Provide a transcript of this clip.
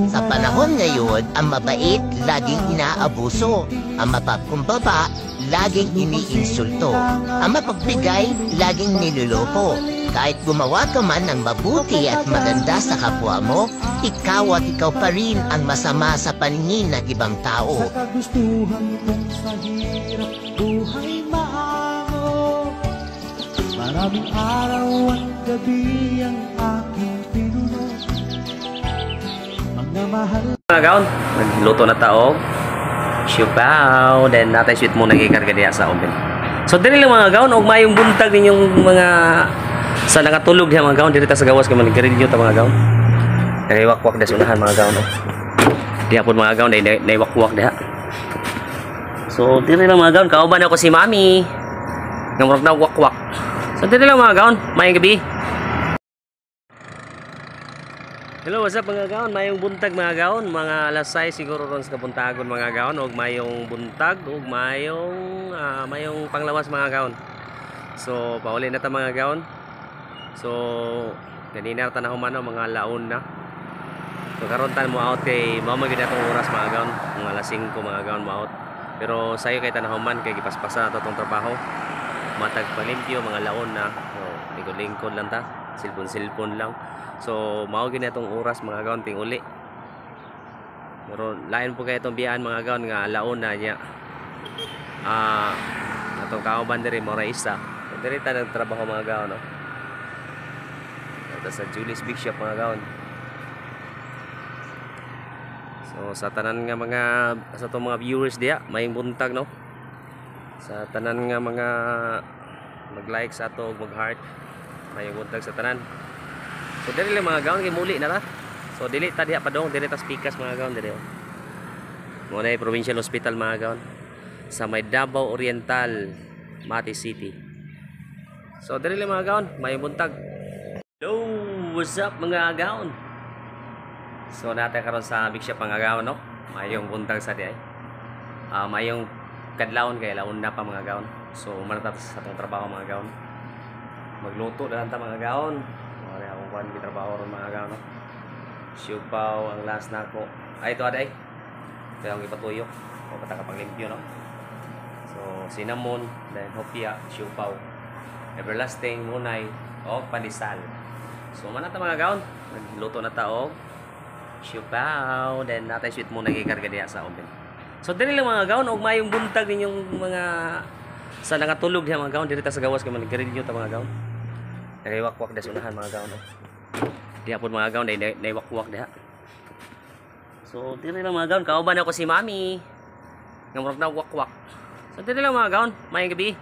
Sa panahon ngayon, ang mabait laging inaabuso. Ang mapagkumbaba, laging iniinsulto. Ang mapagbigay, laging niloloko. Kahit gumawa ka man ng mabuti at maganda sa kapwa mo, ikaw at ikaw pa rin ang masama sa paningin ng ibang tao. Sa kagustuhan kong sa hirap buhay maamo, maraming araw at gabi ang aking pinuno. Mga mahal Mga gaon, nagluto na tao. Siupaw, then natay sweet mo nagikarga diya sa oven. So dili lang mga gaon, og mayong buntag ninyong mga sa nakatulog diha mga gaon diri ta sa gawas kay manigarilyo ta mga gaon. Naiwakwak da sunahan mga gaon. Diha pud mga gaon naiwakwak diha. So diri lang mga gaon, kauban ako si Mami. Ngamurag na wakwak. So diri lang mga gaon, mayong gabi. Hello, what's up mga gaon? Mayong buntag mga gaon, mga alas 6 siguro ron sa kabuntagon mga gaon, og mayong buntag, og mayong panglawas mga gaon. So, pauli na ta mga gaon. So, kanina ta na humano mga laon na. So, karon tan mo out kay mao magid atong oras mga gaon, mga alas 5 mga gaon mo out. Pero sayo kay tanahuman kay gipaspasa na to tong trabaho. Matag palimpyo mga laon na. So, lingkod lang ta, silpon lang. So, mao gid atong oras mga gaon ting uli. Pero lain po kay itong biyaan mga gaon nga laon na niya. Atong kauban diri mo ra isa. Diri ta nagtrabaho mga gaon no. Ito sa Julie's Big Shop mga gaon. So, sa tanan nga mga sa to mga viewers diya, mayong buntag no. Sa tanan nga mga mag-like sa ato ug mag-heart, mayong buntag sa tanan. So dili lang mga gaon kay muli na ta. So dili ta diha padong, dili ta Pikas mga gaon diri. Mo na Provincial Hospital mga gaon sa may Davao Oriental, Mati City. So dili lang mga gaon, may buntag. Hello, what's up mga gaon? So natay karon sa Big Shop mga gaon no. Mayong buntag sa diay. Mayong kadlawon kay laon na pa mga gaon. So manata sa atong trabaho mga gaon. Magluto na lang ta mga gaon. Wala akong kuhan gitrabaho ron mga gaon no. Siupaw ang last na ako. Ay ito aday. Kaya akong ipatuyok. O pataka panglimpyo no. So cinnamon, then hopia, siupaw, everlasting, munay, o pandesal. So manata mga gaon. Nagluto na ta og siupaw, then natay sweet mo nagikarga diha sa oven. So dili lang mga gaon og mayong buntag ninyong mga sa nakatulog diha mga gaon diri ta sa gawas kay manigarilyo ta mga gaon. Naiwakwak da sunahan mga gaon no. Diha pud mga gaon naiwakwak diha. So diri lang mga gaon, kauban ako si Mami. Ngamurag na wakwak. So diri lang mga gaon, mayong gabi.